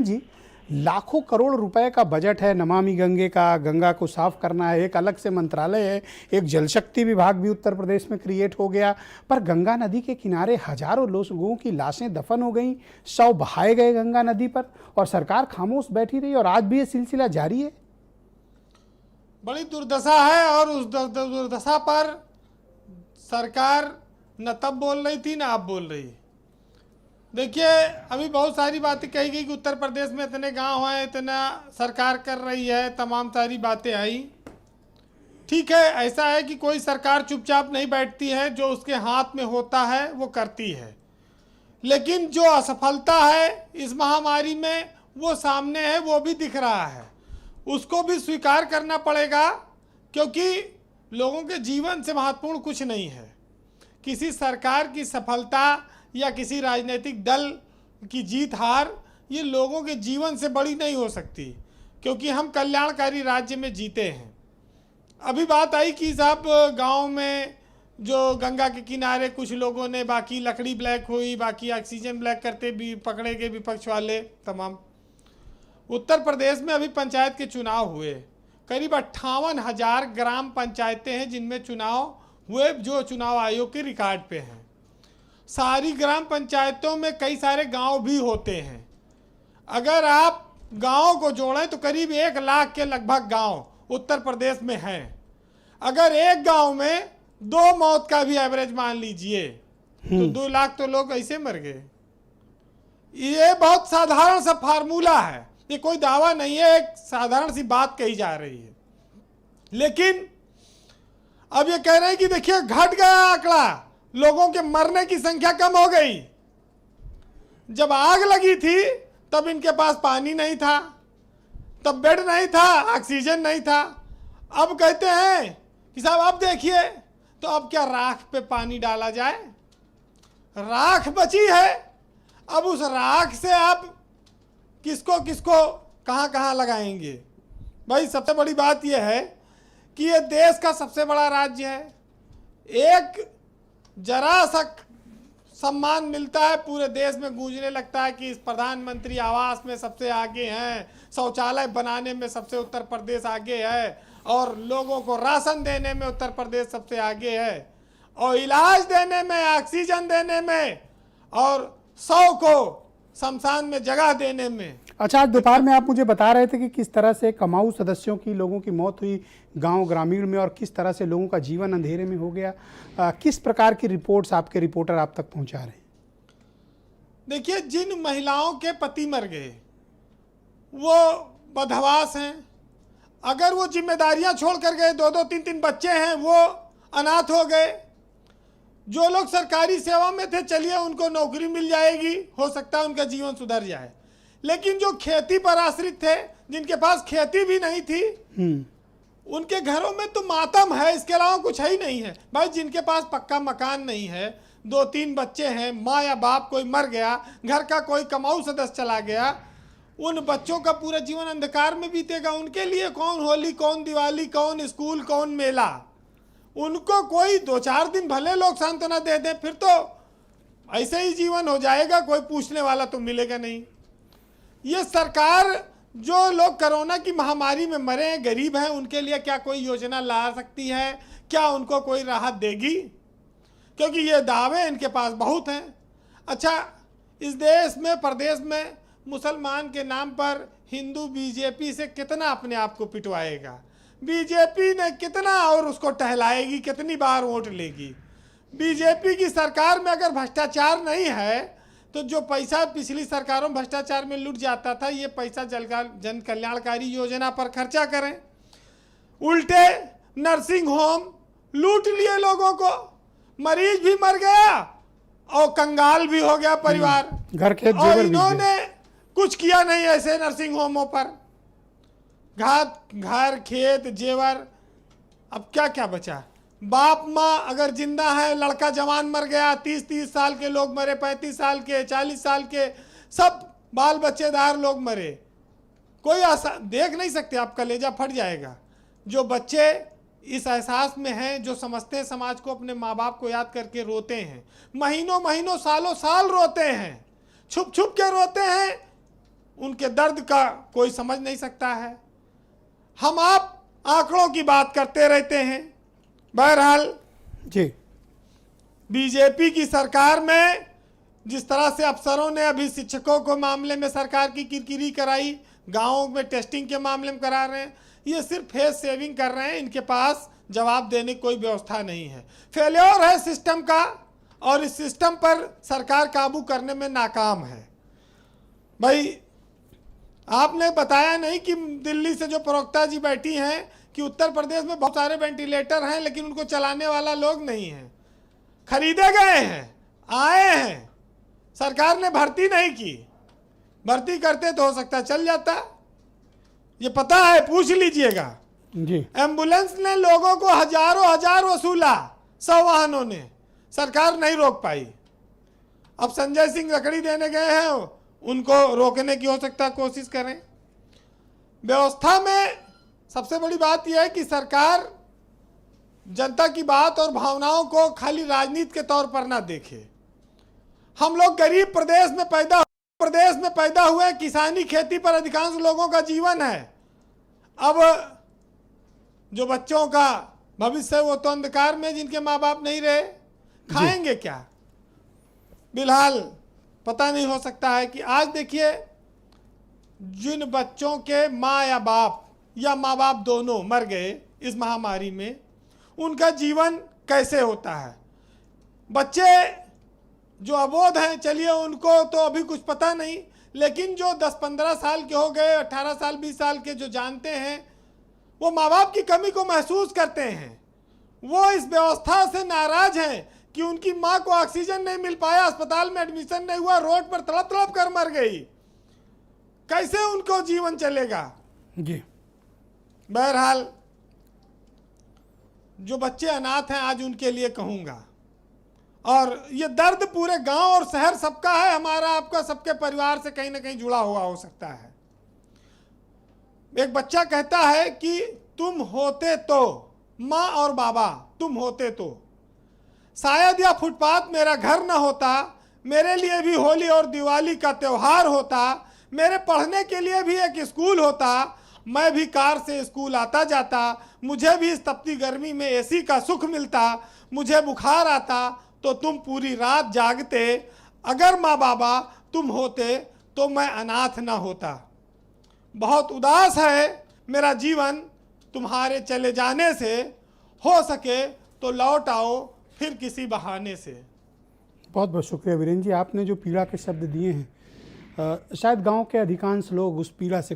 जी, लाखों करोड़ रुपए का बजट है नमामि गंगे का, गंगा को साफ करना है, एक अलग से मंत्रालय है, एक जल शक्ति विभाग भी उत्तर प्रदेश में क्रिएट हो गया। पर गंगा नदी के किनारे हजारों लोगों की लाशें दफन हो गईं, शव बहाए गए गंगा नदी पर और सरकार खामोश बैठी रही और आज भी ये सिलसिला जारी है। बड़ी दुर्दशा है और उस दुर्दशा पर सरकार न तब बोल रही थी न अब बोल रही है। देखिए, अभी बहुत सारी बातें कही गई कि उत्तर प्रदेश में इतने गांव हैं, इतना सरकार कर रही है, तमाम सारी बातें आई। ठीक है, ऐसा है कि कोई सरकार चुपचाप नहीं बैठती है, जो उसके हाथ में होता है वो करती है। लेकिन जो असफलता है इस महामारी में वो सामने है, वो भी दिख रहा है, उसको भी स्वीकार करना पड़ेगा, क्योंकि लोगों के जीवन से महत्वपूर्ण कुछ नहीं है। किसी सरकार की सफलता या किसी राजनीतिक दल की जीत हार ये लोगों के जीवन से बड़ी नहीं हो सकती, क्योंकि हम कल्याणकारी राज्य में जीते हैं। अभी बात आई कि साहब गांव में जो गंगा के किनारे कुछ लोगों ने, बाकी लकड़ी ब्लैक हुई, बाकी ऑक्सीजन ब्लैक करते भी पकड़े गए विपक्ष वाले तमाम। उत्तर प्रदेश में अभी पंचायत के चुनाव हुए, करीब 58,000 ग्राम पंचायतें हैं जिनमें चुनाव हुए, जो चुनाव आयोग के रिकॉर्ड पे हैं। सारी ग्राम पंचायतों में कई सारे गांव भी होते हैं। अगर आप गांव को जोड़ें तो करीब 1 लाख के लगभग गांव उत्तर प्रदेश में हैं। अगर एक गांव में 2 मौत का भी एवरेज मान लीजिए तो 2 लाख तो लोग ऐसे मर गए। ये बहुत साधारण सा फार्मूला है, ये कोई दावा नहीं है, एक साधारण सी बात कही जा रही है। लेकिन अब ये कह रहे हैं कि देखिए घट गया आंकड़ा, लोगों के मरने की संख्या कम हो गई। जब आग लगी थी तब इनके पास पानी नहीं था, तब बेड नहीं था, ऑक्सीजन नहीं था। अब कहते हैं कि साहब अब देखिए, तो अब क्या राख पे पानी डाला जाए? राख बची है, अब उस राख से आप किसको किसको कहां कहां लगाएंगे? भाई सबसे बड़ी बात यह है कि ये देश का सबसे बड़ा राज्य है, एक जरा सा सम्मान मिलता है पूरे देश में गूंजने लगता है कि इस प्रधानमंत्री आवास में सबसे आगे हैं, शौचालय बनाने में सबसे उत्तर प्रदेश आगे है, और लोगों को राशन देने में उत्तर प्रदेश सबसे आगे है, और इलाज देने में, ऑक्सीजन देने में, और 100 को शमशान में जगह देने में। अच्छा, आज दोपहर में आप मुझे बता रहे थे कि किस तरह से कमाऊ सदस्यों की लोगों की मौत हुई गांव ग्रामीण में और किस तरह से लोगों का जीवन अंधेरे में हो गया। किस प्रकार की रिपोर्ट्स आपके रिपोर्टर आप तक पहुंचा रहे हैं? देखिए, जिन महिलाओं के पति मर गए वो बदहवास हैं, अगर वो जिम्मेदारियां छोड़ कर गए, 2-2, 3-3 बच्चे हैं, वो अनाथ हो गए। जो लोग सरकारी सेवा में थे, चलिए उनको नौकरी मिल जाएगी, हो सकता है उनका जीवन सुधर जाए। लेकिन जो खेती पर आश्रित थे, जिनके पास खेती भी नहीं थी, उनके घरों में तो मातम है, इसके अलावा कुछ है ही नहीं है। भाई जिनके पास पक्का मकान नहीं है, 2-3 बच्चे हैं, माँ या बाप कोई मर गया, घर का कोई कमाऊ सदस्य चला गया, उन बच्चों का पूरा जीवन अंधकार में बीतेगा। उनके लिए कौन होली, कौन दिवाली, कौन स्कूल, कौन मेला? उनको कोई 2-4 दिन भले लोग सांत्वना दे दें, फिर तो ऐसे ही जीवन हो जाएगा, कोई पूछने वाला तो मिलेगा नहीं। ये सरकार, जो लोग कोरोना की महामारी में मरे हैं, गरीब हैं, उनके लिए क्या कोई योजना ला सकती है? क्या उनको कोई राहत देगी? क्योंकि ये दावे इनके पास बहुत हैं। अच्छा, इस देश में, प्रदेश में मुसलमान के नाम पर हिंदू बीजेपी से कितना अपने आप को पिटवाएगा? बीजेपी ने कितना और उसको टहलाएगी, कितनी बार वोट लेगी? बीजेपी की सरकार में अगर भ्रष्टाचार नहीं है तो जो पैसा पिछली सरकारों में भ्रष्टाचार में लूट जाता था, ये पैसा जन कल्याणकारी योजना पर खर्चा करें। उल्टे नर्सिंग होम लूट लिए लोगों को, मरीज भी मर गया और कंगाल भी हो गया परिवार। घर खेत और इन्होंने कुछ किया नहीं ऐसे नर्सिंग होमों पर। घर खेत जेवर, अब क्या क्या बचा? बाप माँ अगर जिंदा है, लड़का जवान मर गया, 30-30 साल के लोग मरे, 35 साल के, 40 साल के, सब बाल बच्चेदार लोग मरे। कोई देख नहीं सकते, आप कलेजा फट जाएगा। जो बच्चे इस एहसास में हैं, जो समझते हैं समाज को, अपने माँ बाप को याद करके रोते हैं, महीनों महीनों सालों साल रोते हैं, छुप छुप के रोते हैं, उनके दर्द का कोई समझ नहीं सकता है। हम आप आंकड़ों की बात करते रहते हैं। बहरहाल जी, बीजेपी की सरकार में जिस तरह से अफसरों ने अभी शिक्षकों को मामले में सरकार की किरकिरी कराई, गांवों में टेस्टिंग के मामले में करा रहे हैं, ये सिर्फ फेस सेविंग कर रहे हैं। इनके पास जवाब देने की कोई व्यवस्था नहीं है। फेल्योर है सिस्टम का, और इस सिस्टम पर सरकार काबू करने में नाकाम है। भाई आपने बताया नहीं कि दिल्ली से जो प्रवक्ता जी बैठी हैं कि उत्तर प्रदेश में बहुत सारे वेंटिलेटर हैं, लेकिन उनको चलाने वाला लोग नहीं है। खरीदे गए हैं, आए हैं, सरकार ने भर्ती नहीं की। भर्ती करते तो हो सकता है चल जाता, ये पता है, पूछ लीजिएगा। जी, एम्बुलेंस ने लोगों को हजार वसूला 100 वाहनों ने, सरकार नहीं रोक पाई। अब संजय सिंह लकड़ी देने गए हैं, उनको रोकने की हो सकता है कोशिश करें। व्यवस्था में सबसे बड़ी बात यह है कि सरकार जनता की बात और भावनाओं को खाली राजनीति के तौर पर ना देखे। हम लोग गरीब प्रदेश में पैदा हुए, किसानी खेती पर अधिकांश लोगों का जीवन है। अब जो बच्चों का भविष्य है वो तो अंधकार में, जिनके माँ बाप नहीं रहे, खाएंगे क्या? फिलहाल पता नहीं, हो सकता है कि आज देखिए जिन बच्चों के माँ या बाप या माँ बाप दोनों मर गए इस महामारी में, उनका जीवन कैसे होता है। बच्चे जो अबोध हैं, चलिए उनको तो अभी कुछ पता नहीं, लेकिन जो 10-15 साल के हो गए, 18 साल 20 साल के जो जानते हैं, वो माँ बाप की कमी को महसूस करते हैं। वो इस व्यवस्था से नाराज हैं कि उनकी माँ को ऑक्सीजन नहीं मिल पाया, अस्पताल में एडमिशन नहीं हुआ, रोड पर तड़प तड़प कर मर गई। कैसे उनको जीवन चलेगा? जी, बहरहाल जो बच्चे अनाथ हैं, आज उनके लिए कहूँगा, और ये दर्द पूरे गांव और शहर सबका है, हमारा आपका, सबके परिवार से कहीं ना कहीं जुड़ा हुआ हो सकता है। एक बच्चा कहता है कि तुम होते तो, माँ और बाबा तुम होते तो शायद यह फुटपाथ मेरा घर न होता, मेरे लिए भी होली और दिवाली का त्यौहार होता, मेरे पढ़ने के लिए भी एक स्कूल होता, मैं भी कार से स्कूल आता जाता, मुझे भी इस तपती गर्मी में एसी का सुख मिलता, मुझे बुखार आता तो तुम पूरी रात जागते, अगर माँ बाबा तुम होते तो मैं अनाथ ना होता। बहुत उदास है मेरा जीवन तुम्हारे चले जाने से, हो सके तो लौट आओ फिर किसी बहाने से। बहुत बहुत शुक्रिया वीरेंद्र जी, आपने जो पीड़ा के शब्द दिए हैं, शायद गांव के अधिकांश लोग उस पीड़ा से